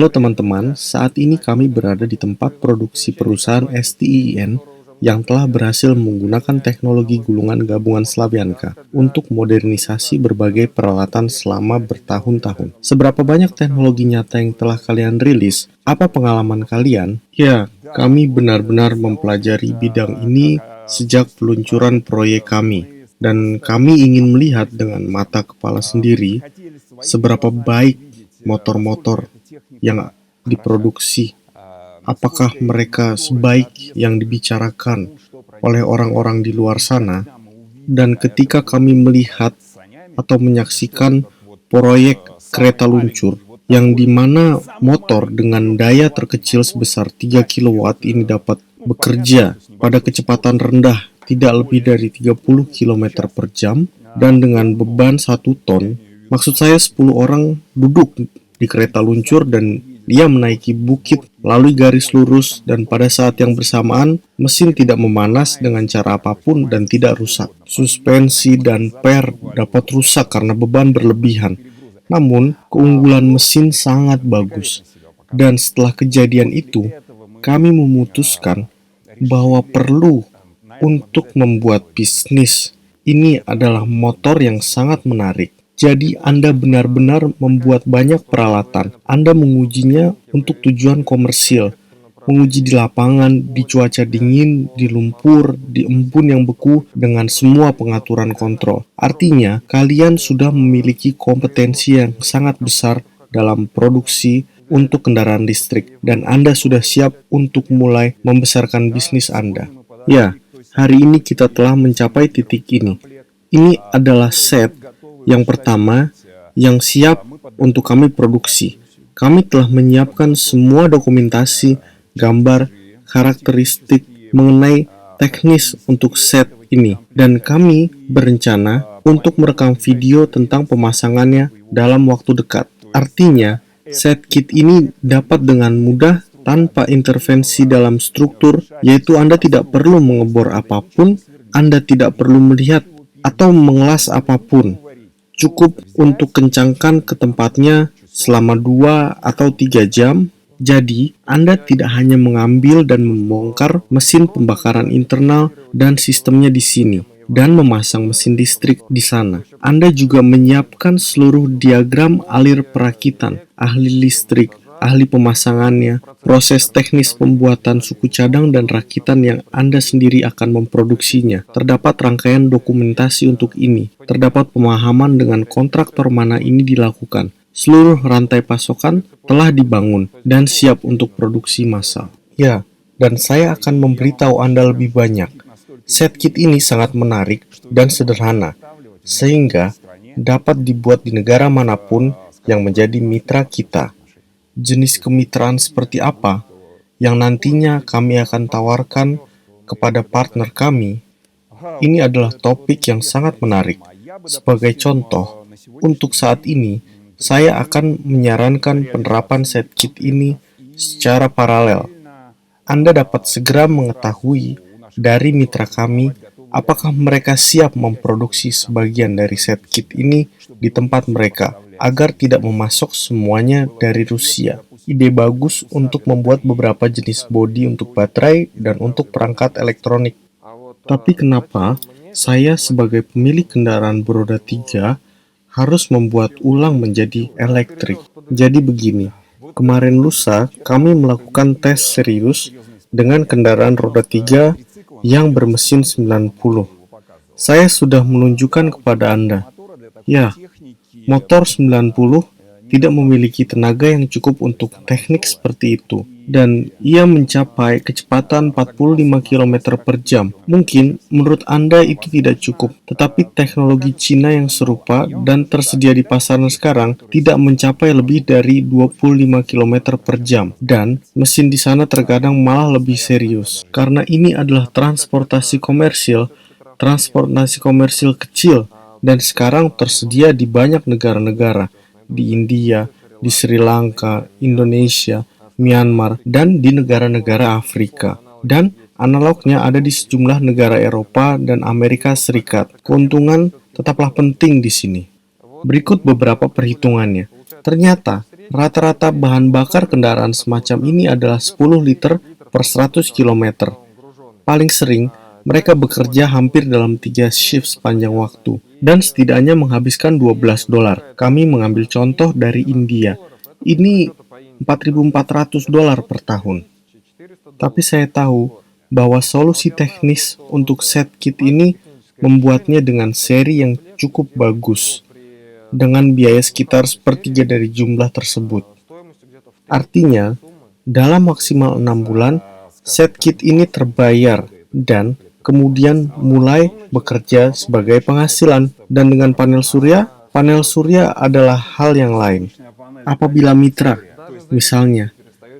Halo teman-teman, saat ini kami berada di tempat produksi perusahaan STIIN yang telah berhasil menggunakan teknologi gulungan gabungan Slavianka untuk modernisasi berbagai peralatan selama bertahun-tahun. Seberapa banyak teknologi nyata yang telah kalian rilis? Apa pengalaman kalian? Ya, kami benar-benar mempelajari bidang ini sejak peluncuran proyek kami, dan kami ingin melihat dengan mata kepala sendiri seberapa baik motor-motor yang diproduksi. Apakah mereka sebaik yang dibicarakan oleh orang-orang di luar sana? Dan ketika kami melihat atau menyaksikan proyek kereta luncur yang dimana motor dengan daya terkecil sebesar 3 kilowatt ini dapat bekerja pada kecepatan rendah tidak lebih dari 30 kilometer per jam dan dengan beban 1 ton, maksud saya 10 orang duduk di kereta luncur dan dia menaiki bukit melalui garis lurus, dan pada saat yang bersamaan mesin tidak memanas dengan cara apapun dan tidak rusak. Suspensi dan per dapat rusak karena beban berlebihan. Namun, keunggulan mesin sangat bagus. Dan setelah kejadian itu, kami memutuskan bahwa perlu untuk membuat bisnis. Ini adalah motor yang sangat menarik. Jadi Anda benar-benar membuat banyak peralatan. Anda mengujinya untuk tujuan komersil, menguji di lapangan, di cuaca dingin, di lumpur, di embun yang beku dengan semua pengaturan kontrol. Artinya, kalian sudah memiliki kompetensi yang sangat besar dalam produksi untuk kendaraan listrik, dan Anda sudah siap untuk mulai membesarkan bisnis Anda. Ya, hari ini kita telah mencapai titik ini. Ini adalah set yang pertama yang siap untuk kami produksi. Kami telah menyiapkan semua dokumentasi, gambar, karakteristik mengenai teknis untuk set ini. Dan kami berencana untuk merekam video tentang pemasangannya dalam waktu dekat. Artinya, set kit ini dapat dengan mudah tanpa intervensi dalam struktur, yaitu Anda tidak perlu mengebor apapun, Anda tidak perlu melihat atau mengelas apapun. Cukup untuk kencangkan ke tempatnya selama 2 atau 3 jam. Jadi, Anda tidak hanya mengambil dan membongkar mesin pembakaran internal dan sistemnya di sini, dan memasang mesin listrik di sana. Anda juga menyiapkan seluruh diagram alir perakitan, ahli listrik, ahli pemasangannya, proses teknis pembuatan suku cadang dan rakitan yang Anda sendiri akan memproduksinya. Terdapat rangkaian dokumentasi untuk ini. Terdapat pemahaman dengan kontraktor mana ini dilakukan. Seluruh rantai pasokan telah dibangun dan siap untuk produksi massal. Ya, dan saya akan memberitahu Anda lebih banyak. Set kit ini sangat menarik dan sederhana, sehingga dapat dibuat di negara manapun yang menjadi mitra kita. Jenis kemitraan seperti apa yang nantinya kami akan tawarkan kepada partner kami, ini adalah topik yang sangat menarik. Sebagai contoh, untuk saat ini, saya akan menyarankan penerapan set kit ini secara paralel. Anda dapat segera mengetahui dari mitra kami apakah mereka siap memproduksi sebagian dari set kit ini di tempat mereka, agar tidak memasok semuanya dari Rusia. Ide bagus untuk membuat beberapa jenis bodi untuk baterai dan untuk perangkat elektronik. Tapi kenapa saya sebagai pemilik kendaraan beroda 3 harus membuat ulang menjadi elektrik? Jadi begini, kemarin lusa kami melakukan tes serius dengan kendaraan roda 3 yang bermesin 90. Saya sudah menunjukkan kepada Anda. Ya, motor 90 tidak memiliki tenaga yang cukup untuk teknik seperti itu, dan ia mencapai kecepatan 45 km per jam. Mungkin menurut Anda itu tidak cukup, tetapi teknologi Cina yang serupa dan tersedia di pasaran sekarang tidak mencapai lebih dari 25 km per jam, dan mesin di sana terkadang malah lebih serius. Karena ini adalah transportasi komersil kecil, dan sekarang tersedia di banyak negara-negara, di India, di Sri Lanka, Indonesia, Myanmar, dan di negara-negara Afrika. Dan analognya ada di sejumlah negara Eropa dan Amerika Serikat. Keuntungan tetaplah penting di sini. Berikut beberapa perhitungannya. Ternyata, Rata-rata bahan bakar kendaraan semacam ini adalah 10 liter per 100 km. Paling sering, mereka bekerja hampir dalam 3 shift sepanjang waktu, dan setidaknya menghabiskan $12. Kami mengambil contoh dari India. Ini $4.400 per tahun. Tapi saya tahu bahwa solusi teknis untuk set kit ini membuatnya dengan seri yang cukup bagus, dengan biaya sekitar sepertiga dari jumlah tersebut. Artinya, dalam maksimal 6 bulan, set kit ini terbayar dan kemudian mulai bekerja sebagai penghasilan. Dan dengan panel surya adalah hal yang lain. Apabila mitra, misalnya,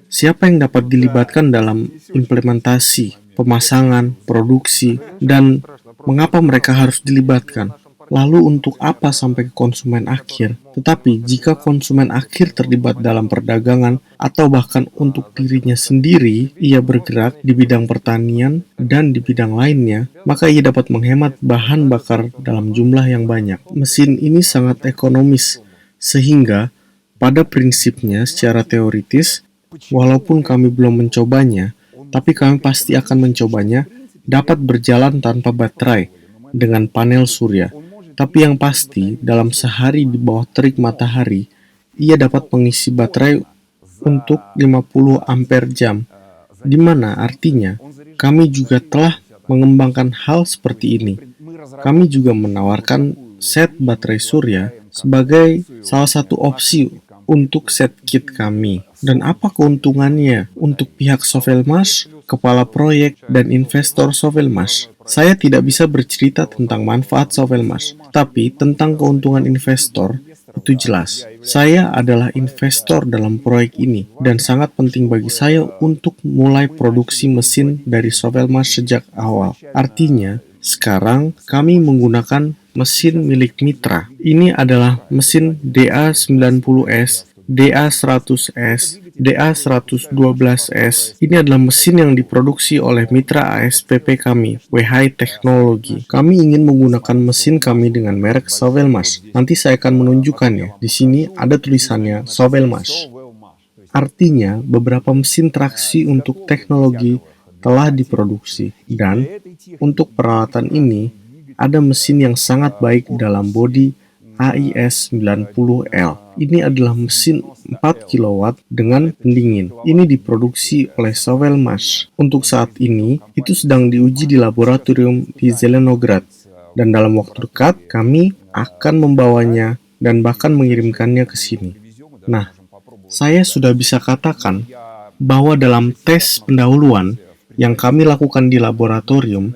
siapa yang dapat dilibatkan dalam implementasi, pemasangan, produksi, dan mengapa mereka harus dilibatkan? Lalu untuk apa sampai ke konsumen akhir? Tetapi jika konsumen akhir terlibat dalam perdagangan atau bahkan untuk dirinya sendiri, ia bergerak di bidang pertanian dan di bidang lainnya, maka ia dapat menghemat bahan bakar dalam jumlah yang banyak. Mesin ini sangat ekonomis, sehingga pada prinsipnya secara teoritis, walaupun kami belum mencobanya, tapi kami pasti akan mencobanya, dapat berjalan tanpa baterai dengan panel surya. Tapi yang pasti, dalam sehari di bawah terik matahari, ia dapat mengisi baterai untuk 50 ampere jam, di mana artinya kami juga telah mengembangkan hal seperti ini. Kami juga menawarkan set baterai surya sebagai salah satu opsi untuk set kit kami. Dan apa keuntungannya untuk pihak Sovelmash, kepala proyek, dan investor Sovelmash? Saya tidak bisa bercerita tentang manfaat Sovelmash, tapi tentang keuntungan investor, itu jelas. Saya adalah investor dalam proyek ini, dan sangat penting bagi saya untuk mulai produksi mesin dari Sovelmash sejak awal. Artinya, sekarang kami menggunakan mesin milik Mitra. Ini adalah mesin DA90S, DA100S, DA112S. Ini adalah mesin yang diproduksi oleh mitra ASPP kami, WH Teknologi. Kami ingin menggunakan mesin kami dengan merek Sovelmash. Nanti saya akan menunjukkannya. Di sini ada tulisannya Sovelmash. Artinya, beberapa mesin traksi untuk teknologi telah diproduksi. Dan untuk peralatan ini, ada mesin yang sangat baik dalam bodi AIS-90L. Ini adalah mesin 4 kW dengan pendingin. Ini diproduksi oleh Sovelmash. Untuk saat ini, itu sedang diuji di laboratorium di Zelenograd. Dan dalam waktu dekat, kami akan membawanya dan bahkan mengirimkannya ke sini. Nah, saya sudah bisa katakan bahwa dalam tes pendahuluan yang kami lakukan di laboratorium,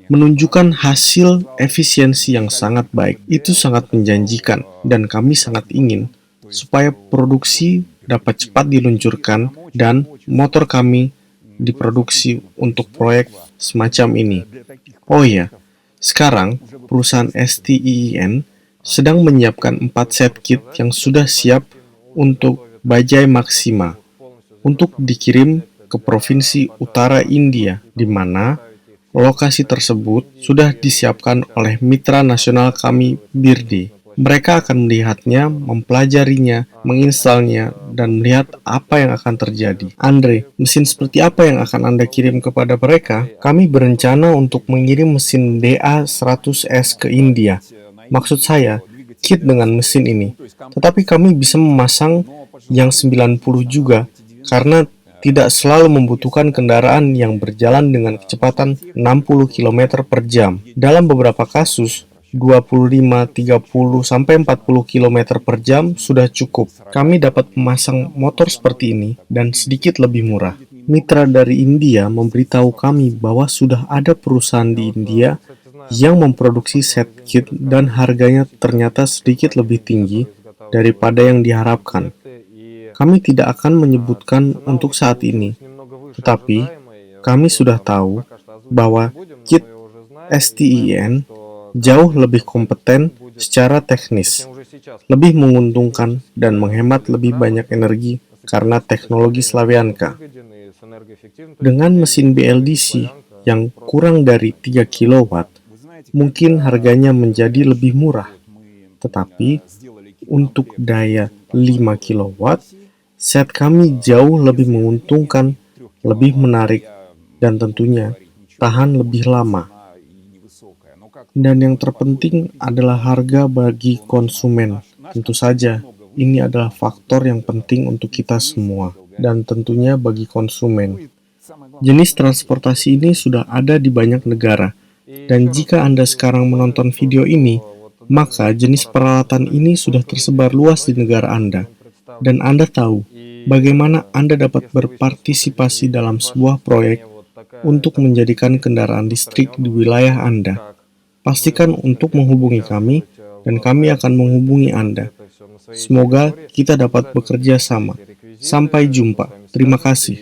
menunjukkan hasil efisiensi yang sangat baik. Itu sangat menjanjikan, dan kami sangat ingin supaya produksi dapat cepat diluncurkan dan motor kami diproduksi untuk proyek semacam ini. Oh ya, sekarang perusahaan STIIN sedang menyiapkan 4 set kit yang sudah siap untuk Bajaj Maxima untuk dikirim ke Provinsi Utara India, di mana lokasi tersebut sudah disiapkan oleh mitra nasional kami, Birdi. Mereka akan melihatnya, mempelajarinya, menginstalnya, dan melihat apa yang akan terjadi. Andre, mesin seperti apa yang akan Anda kirim kepada mereka? Kami berencana untuk mengirim mesin DA100S ke India. Maksud saya, kit dengan mesin ini. Tetapi kami bisa memasang yang 90 juga, karena tidak selalu membutuhkan kendaraan yang berjalan dengan kecepatan 60 km per jam. Dalam beberapa kasus, 25, 30, sampai 40 km per jam sudah cukup. Kami dapat memasang motor seperti ini dan sedikit lebih murah. Mitra dari India memberitahu kami bahwa sudah ada perusahaan di India yang memproduksi set kit dan harganya ternyata sedikit lebih tinggi daripada yang diharapkan. Kami tidak akan menyebutkan untuk saat ini, tetapi kami sudah tahu bahwa kit STIIN jauh lebih kompeten secara teknis, lebih menguntungkan dan menghemat lebih banyak energi karena teknologi Slavyanka. Dengan mesin BLDC yang kurang dari 3 kW, mungkin harganya menjadi lebih murah, tetapi Untuk daya 5 kilowatt, set kami jauh lebih menguntungkan, lebih menarik, dan tentunya tahan lebih lama. Dan yang terpenting adalah harga bagi konsumen. Tentu saja, ini adalah faktor yang penting untuk kita semua, dan tentunya bagi konsumen. Jenis transportasi ini sudah ada di banyak negara, dan jika Anda sekarang menonton video ini, maka jenis peralatan ini sudah tersebar luas di negara Anda, dan Anda tahu bagaimana Anda dapat berpartisipasi dalam sebuah proyek untuk menjadikan kendaraan listrik di wilayah Anda. Pastikan untuk menghubungi kami, dan kami akan menghubungi Anda. Semoga kita dapat bekerja sama. Sampai jumpa. Terima kasih.